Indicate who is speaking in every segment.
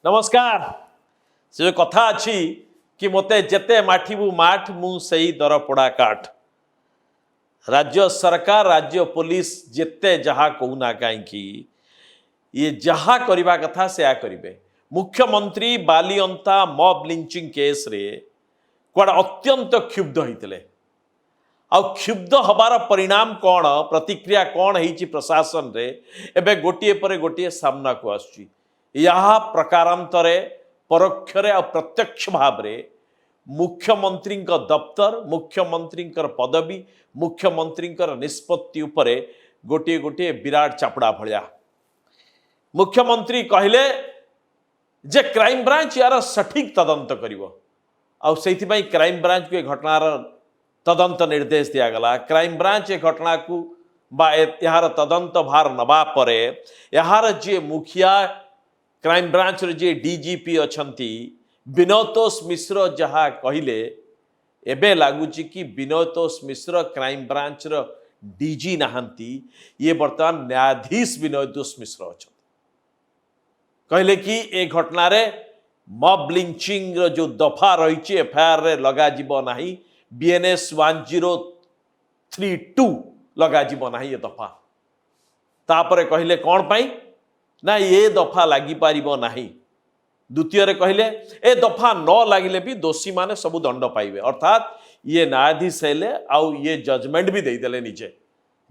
Speaker 1: नमस्कार। से कथा अच्छी कि मते जेते माठिबू माठ मु सही दर पोड़ा काठ। राज्य सरकार राज्य पुलिस जेते जहा कहूना कहीं ये जहा करवा कथा से करेंगे। मुख्यमंत्री बालिअंता मॉब लिंचिंग केस रे कड़ा अत्यंत क्षुब्ध होते आ क्षुब्ध हबार परिणाम कौन प्रतिक्रिया कौन होती प्रशासन रे एबे गोटे पर गोटे सामना को आसुची। यह प्रकारांतरे परोक्षरे और प्रत्यक्ष भाव रे मुख्यमंत्री दफ्तर मुख्यमंत्री पदवी मुख्यमंत्री निष्पत्ति उपरे गोटे गोटे विराट चापड़ा भलिया। मुख्यमंत्री कहले जे क्राइम ब्रांच यार सठिक तदंत करिवो आ सेइथिबाई क्राइम ब्रांच को घटनार तदंत निर्देश दिया गला। क्राइम ब्रांच ए घटना को बा यार तदंत भार नबा परे यार जे मुखिया क्राइम ब्रांच रे जे डीजीपी अछंती विनोतोष मिश्र जहा कहले एबे लागुची कि विनोतोष मिश्र क्राइम ब्रांच रो डीजी नहांती ये वर्तमान न्यायाधीश विनोतोष मिश्र अछंती। कहले कि ए घटना रे मॉब लिंचिंग रो जो दफा रही एफआईआर रे लगा जीवो नाही बीएनएस 1032 लगा जीवो नाही ये दफा। तापरे कहले कौन पाई ना ये दफा लगी पारिबो नाही। द्वितीय रे कहले ए दफा न लगिले भी दोषी माने सबु दंड पाइबे। अर्थात ये न्यायाधीश हेले आउ ये जजमेंट भी देदेले निजे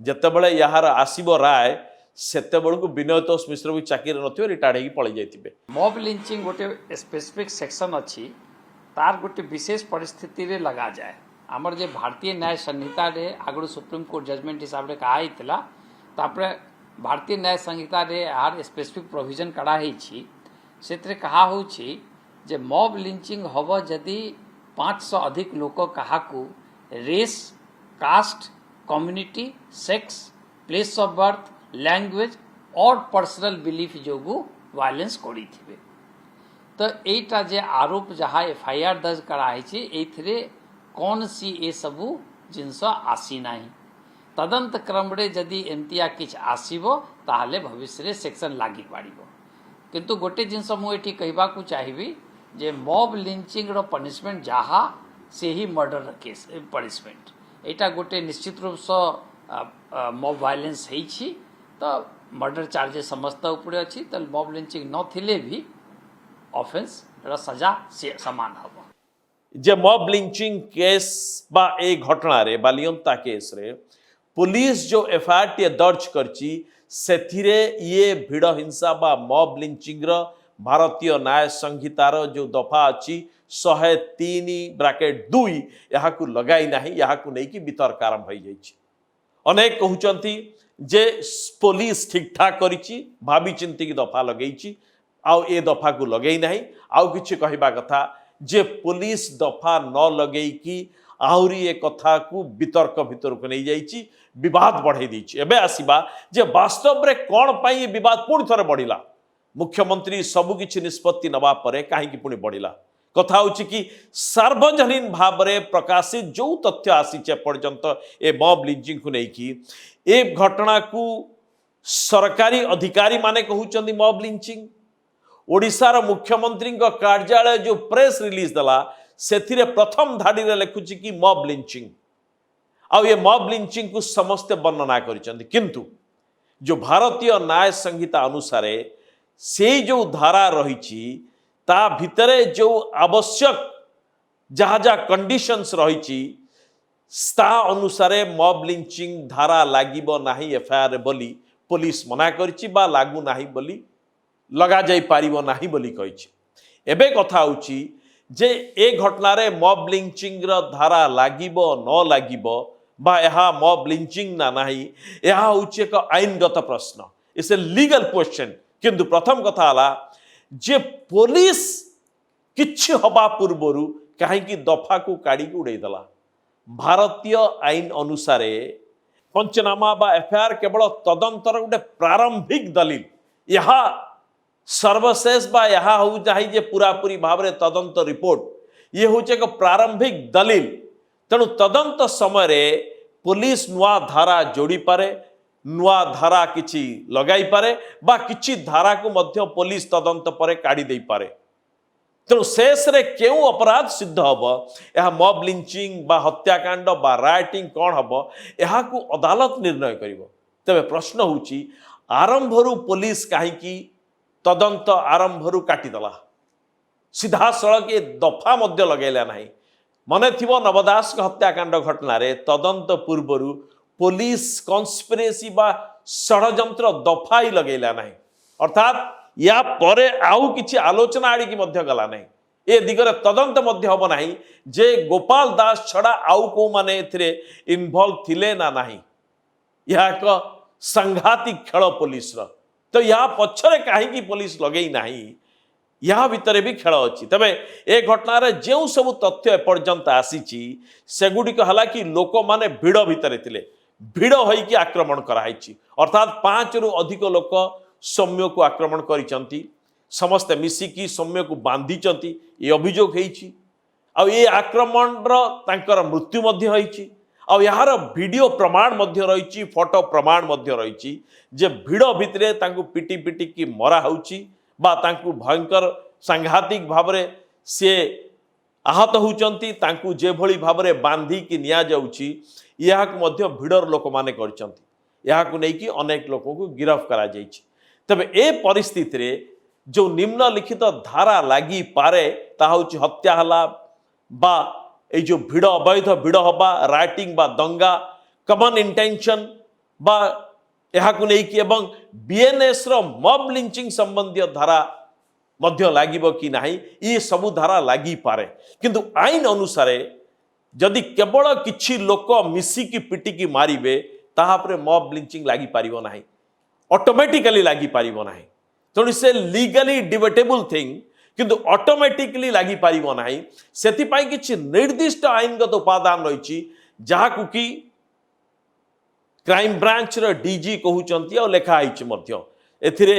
Speaker 1: जते बळे यार आसीबो राय सेते बळकु विनोतोष मिश्र भी चाकरी नथियो रिटायर्ड हेकी पळि जायतिबे।
Speaker 2: मॉब लिंचिंग गोटे स्पेसिफिक सेक्शन अच्छी तार गोटे विशेष परिस्थिति रे लगा जाए। आमर जे भारतीय न्याय संहिता रे आगु सुप्रीम कोर्ट जजमेंट हिसाब रे कहा हितला तापरे भारतीय न्याय संहिता रे आर स्पेसिफिक प्रोविजन कड़ा होइछि सेतरे कहा होछि जे मॉब लिंचिंग हब जदि 500 अधिक लोक काहाकू race caste community sex place of birth language और पर्सनल बिलीफ जोगु वायलेंस करी थिबे। तो एटा जे आरोप जहाँ एफआईआर दर्ज कराई एथिरे कौन सी ए सबू जिनस आसी नाही। तदंत क्रम रे जदि एमतिया किछ आसीबो ताहले भविष्य रे सेक्शन लागी पाड़िबो। किंतु गोटे जिनस मु एठी कहबा को चाहिबी जे मॉब लिंचिंग रो पनिशमेंट जहाँ से ही मर्डर केस पनिशमेंट एटा गोटे निश्चित रूप से मॉब वायलेंस हेछि तो मर्डर चार्जेस समस्त उपरे अछि तो मॉब लिंचिंग न थिले भी ऑफेंस रो सजा से समान हबो।
Speaker 1: जे मॉब लिंचिंग केस बा ए घटना रे बालिअंता केस रे पुलिस जो एफआईआर टी दर्ज करची सेथिरे ये भिड़ हिंसा बा मॉब लिंचिंग रो भारतीय न्याय संहितार जो दफा अच्छी 103(2) यहाँ को लगाई नहीं यहाँ को नहीं कि वितर्क आरंभ हो जाइए। अनेक कहउचंती जे पुलिस ठीक ठाक करिची भाभी चिंती की दफा लगेची आउ ए दफा को लगेई नहीं आउ किछि कहबा कथा जे पुलिस दफा न लगेई कि आहुरी ए कथा को वितर्क भितर को नहीं जाइची विवाद बढ़ाई दीची। एबे आसीबा जे वास्तव रे कोन पाई ए विवाद पुणी थरे बढ़िला। मुख्यमंत्री सबु किछि निष्पत्ति नबा परे काहे कि पुणी बढ़िला। कथा होची कि सार्वजनीन भाव रे प्रकाशित जो तथ्य आसीचे पर्यंत ए मॉब लिंचिंग को नहीं कि ए घटना को सरकारी अधिकारी माने कहउचंदी मॉब लिंचिंग। ओडिशार मुख्यमंत्री कार्यालय जो प्रेस रिलीज दला सेथिरे प्रथम धाड़ी रे लिखुची कि मॉब लिंचिंग आ ये मॉब लिंचिंग को समस्त वर्णना करिसंती। किंतु जो भारतीय न्याय संहिता अनुसार से जो धारा रही ता भितरे जो आवश्यक जहाँ जहाँ कंडीशंस रही ता अनुसार मॉब लिंचिंग धारा लागिबो नाही एफआईआर बोली पुलिस मना करिछि बा लागू नाही बोली लगा जाई पारिबो नाही बोली कहिछि। एबे कथा होछि जे ए घटना रे मॉब लिंचिंग रो धारा लागिबो न लागिबो बा यहाँ मॉब लिंचिंग ना नाही यहाँ होछि एक आईनगत प्रश्न इट्स ए लीगल क्वेश्चन। किंतु प्रथम कथा हला जे पुलिस किछि हबा पूर्वरु काहेकि दफा को काढ़ी उड़े दला। भारतीय आईन अनुसार पंचनामा बा एफआईआर केवल तदंतर गोटे प्रारंभिक दलील यहाँ सर्वशेष बा यहाँ हो जाहि जे पूरापूरी भाव रे तदंत रिपोर्ट ये हूँ एक प्रारंभिक दलील। तेणु तदंत समय पुलिस नुआ धारा जोड़ी पारे नुआ धारा किछि लगाई पारे बा किछि धारा को मध्य पुलिस तदंत परे काढ़ी देई पारे। तेणु शेष रे केउ अपराध सिद्ध हब यह मॉब लिंचिंग बा हत्याकांड बा राइटिंग कौन हब यह को अदालत निर्णय करिवो। तबे प्रश्न होउची आरंभरू पुलिस कहीं तदंत आरंभरू काटिदेला सीधा सड़क ये दफा मध्य लगेला नहीं। मने थिबो नवदास हत्याकांड घटना रे तदंत पूर्वरु पुलिस कॉन्स्पिरेसी बा षडयंत्र दफा ही लगेला नहीं। अर्थात या परे आउ किछि आलोचना आड़ी की मध्य गला नहीं। ए दिगरे तदंत मध्य हब नहीं जे गोपाल दास छड़ा आउ को माने एथिरे इन्वॉल्व थिले ना नहीं। यह एक सांघातिक खेल पुलिस रो। तो या पछरे काहे पुलिस लगेई नहीं या भितर भी खेल अच्छी। तबे ए घटना रे जेउ सब तथ्य एपर्यंत आसीची सेगुडिक हला कि लोक माने भिड़ भितर थिले भिड़ होई आक्रमण कराई। अर्थात 5 रु अधिक लोक सौम्य को आक्रमण करिसंती समस्ते मिसिकी सौम्य को बांधीचंती ये अभियोग होईची। आ ये आक्रमण तांकर मृत्यु मध्य होईची। आ यार वीडियो प्रमाण मध्य रही फोटो प्रमाण मध्य रही जे भिड़ भितरे तांकु पिटी पिटी की मरा होउची बा तांकु भयंकर सांघातिक भावरे से आहत होउचंती तांकु जे भली भावरे बांधी की निया जाउची याक मध्य भिड़र लोक माने करचंती। याकु नै कि अनेक लोक को गिरफ्त करा जाइछि। तबे ए परिस्थिति रे जो निम्नलिखित धारा लागी पारे ता होउची हत्या हला बा ए जो भिड़ अवैध भिड़ हबा राइटिंग बा दंगा कमन इंटेंशन बा यहाकु नै कि एवं बीएनएस रो मॉब लिंचिंग संबंधी धारा मध्य लागिबो कि नाही ई सबु धारा लागी पारे। किंतु आईन अनुसार जदि केवल किछि लोक मिसी की पिटी की मारिबे ताहा परे मॉब लिंचिंग लागी पारिबो नाही ऑटोमेटिकली लागी पारिबो नाही। तेणु से लीगली डिबेटेबल थिंग किंतु ऑटोमेटिकली लागी पारिबो नाही। सेति पाई किछि निर्दिष्ट आईनगत उपादान रहिछि जहाकु कि क्राइम ब्रांच रो डीजी कहउचंती और लेखा आइछि मध्य एथिरे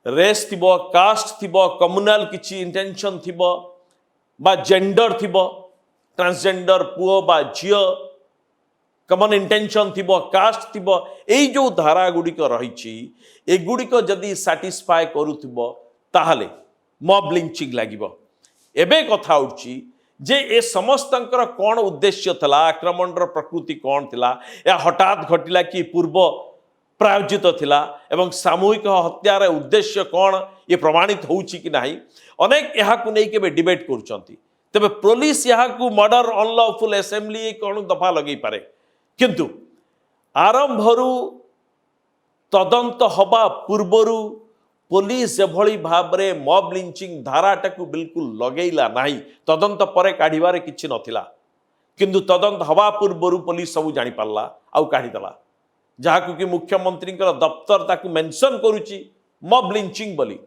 Speaker 1: रेस थिबो कास्ट थिबो कम्युनल किछि इंटेंशन थिबो बा जेंडर थिबो ट्रांसजेंडर पुओ बा झियो कमन इंटेंशन थिबो कास्ट थिबो एई जो धारा गुडिक रहिछि ए गुडिक जदि सैटिस्फाई करूथिबो ताहाले मॉब लिंचिंग लागिबो। एबे कथा उठी जे ए समस्तंकर कौन उद्देश्य थला आक्रमण प्रकृति कौन थिला या हठात घटिला कि पूर्व प्रायोजित थिला एवं सामूहिक हत्यार उद्देश्य कौन ये प्रमाणित होउछि कि नाही अनेक यहाकु नै केबे डिबेट करूचंती। तबे पुलिस यहाकु मर्डर अनलॉफुल असेंबली कौन दफा लगै पारे किंतु आरंभरू तदंत हबा पूर्वरू पुलिस जेभली भाबरे मॉब लिंचिंग धाराटाकू बिल्कुल लगेला नाही तदंत परे काढ़िबारे किछि नथिला किंतु तदंत हवा पूर्वरू पुलिस सब जानि पारला आउ काढ़ी देला जहाकू कि मुख्यमंत्री दफ्तर ताकू मेंशन करूची मॉब लिंचिंग बोली।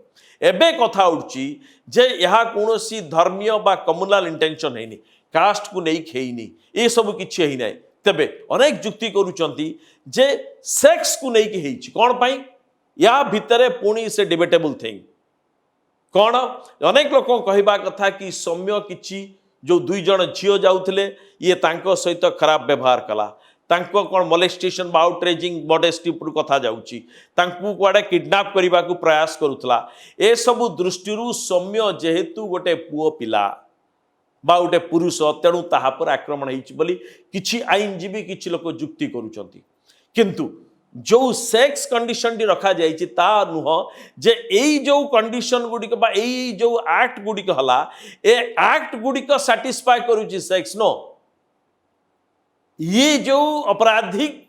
Speaker 1: एबे कथा उठची जे यहा कोनोसी धर्मीय बा कम्युनल इंटेंशन हेनी कास्ट को नै खेइनी ए सब किछि हेइ नै। तबे अनेक जुक्ति करूचंती जे सेक्स को नै कि हेइची कोन पई या भितरे पुणी से डिबेटेबल थिंग कौन अनेक लोक कहवा कथा कि सौम्य किछि जो 2 जण झियो जाउथिले ये तांको सहित खराब व्यवहार कला तांको कोन मोलेस्टेशन बा आउटरेजिंग मॉडेस्टी पर कथा जाउची तांकु कुआडे किडनैप करबा को प्रयास करूथला ए सब दृष्टिरु सौम्य जेहेतु गोटे पुओ पिला बा गोटे पुरुष तेणु ताहा पर आक्रमण हेइची बोली किछि आईनजीवी किछि लोक जुक्ति करूचंती। किंतु जो सेक्स कंडीशन टी रखा जाइछि ता नुह जे एई जो कंडीशन गुडिक बा एई जो एक्ट गुडिक हला ए एक्ट गुडिक सैटिस्फाई करूछि सेक्स नो ये जो आपराधिक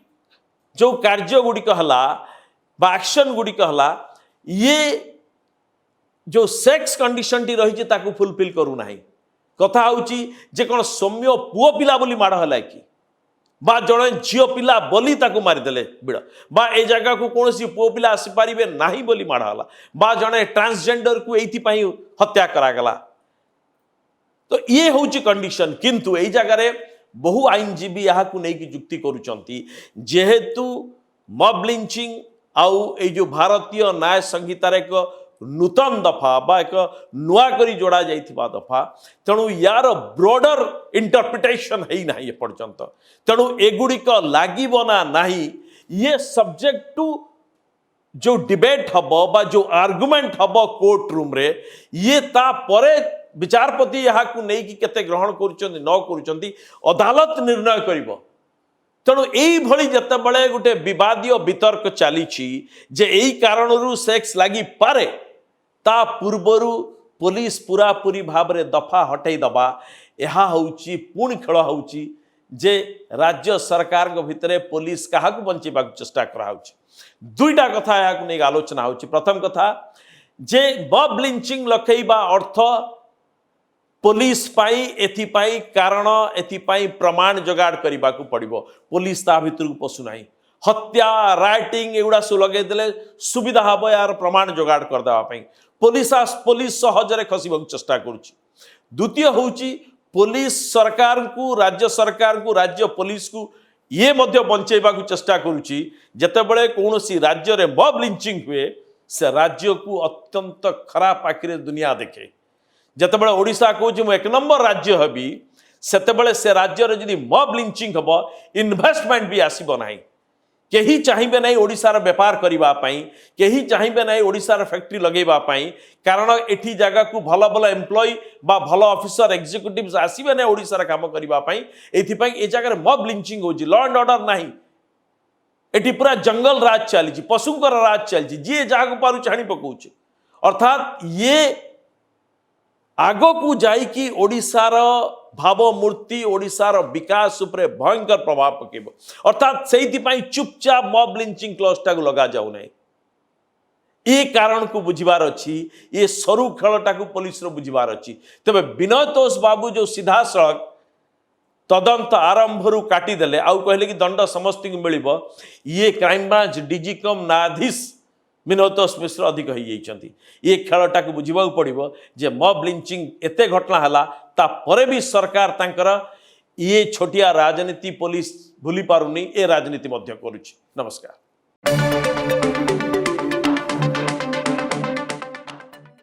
Speaker 1: जो कार्य गुडिक हला बा एक्शन गुडिक हला ये जो सेक्स कंडीशन टी रहिछि ताकू फुलफिल करू नाही। कथा होउछि जे कोन सौम्य पुओ पिला बोली माड़ हला कि बा जड़े झील पिला बोली ताकू मारिदेले बिड़ बा ए जगह को कौन सी पुओ पिला आसी पारिबे नाही बोली माड़ाला बा जड़े ट्रांसजेंडर को एथि पई हत्या करागला तो ये होउची कंडीशन। किंतु ए जगह रे बहु आईनजीवी यहाँ को नहीं जुक्ति करूचंती जेहेतु मॉब लिंचिंग आउ ए जो भारतीय न्याय संहितार एक नूतन दफा बा एक नुआ करी जोड़ा जाइथिबा दफा तेणु यार ब्रॉडर इंटरप्रिटेशन है ना पर्यंत तेणु एगुड़िक लागिब ना नाही ये सब्जेक्ट टू जो डिबेट हम बा जो आर्गुमेंट हम कोर्ट रूम रे ये ता परे विचारपति यहाँ को नहीं कि केते ग्रहण करुचंती न करुचंती अदालत निर्णय करिवो। तेणु यही जितेबाला गोटे विवादीय वितर्क चली जे यही कारणरू सेक्स लगी पारे ता पूर्वरु पुलिस पूरा पूरी भाव में दफा हटई दबा यह होउची पुणी खेल होउची जे राज्य सरकार भितर पुलिस क्या बंचेबा चेष्टा करा दुईटा कथा यहाँ नहीं आलोचना होची। प्रथम कथा जे मॉब लिंचिंग लखेइबा अर्थ पुलिस पाई एथिपाई कारण एथिपाई प्रमाण जोगाड़ करने को पड़ो। पुलिस ता भितर को पशु ना हत्या राइटिंग एगुड़ा सब लगे सुविधा हम यार प्रमाण जोगाड़ करदेवाई पुलिस सहजरे खसबा चेष्टा करुच्ची। द्वितीय होची पुलिस सरकार को राज्य पुलिस को ये मध्य बंचेबा चेष्टा करुच्ची। जेतेबेले कौनसी राज्य रे मॉब लिंचिंग हुए से राज्य को अत्यंत खराब आखिरे दुनिया देखे। जेतेबेले ओडिशा कहूँ मु एक नंबर राज्य हबी सेतेबेले से राज्य रे यदि मॉब लिंचिंग हबो इन्वेस्टमेंट भी आसीबो नाही। केही चाहिबे नहीं ओडिशार व्यापार करिबा पई, केही चाहिबे नहीं ओडिशार फैक्ट्री लगेबा पई, कारण एठी जगह को भल भल एम्प्लॉय बा भल ऑफिसर एग्जीक्यूटिव्स आसीबे नहीं ओडिशार काम करिबा पई। एथि पई ए जगह मॉब लिंचिंग होजी, लॉ एंड ऑर्डर नाही। एठी पूरा जंगल राज चली, पशुंकर राज चली, जी जहाँ को पारू छाणी पकाउछ। अर्थात ये आगो को जाइकी ओडिशार भावमूर्ति ओडिशार विकास उपरे भयंकर प्रभाव पकेब। अर्थात से चुपचाप मॉब लिंचिंग क्लॉजटा को लगा जाऊ नहीं। ये कारण को बुझार अच्छी, ये सरू खेलटा को पुलिस बुझार अच्छी। तेरे विनय तोष बाबू जो सीधा सड़क तदंत आरंभ काटिदेले आउ कहले कि दंड समस्त को मिल, ये क्राइम ब्रांच डीजी कम न्यायाधीश विनोतोष मिश्र अधिक हो जाती। ये खेलटा को बुझा पड़ो जे मॉब लिंचिंग एते घटना है तापर भी सरकार तांकर ये छोटिया राजनीति पुलिस भूली पारुनी, ए राजनीति मध्य करुछि। नमस्कार।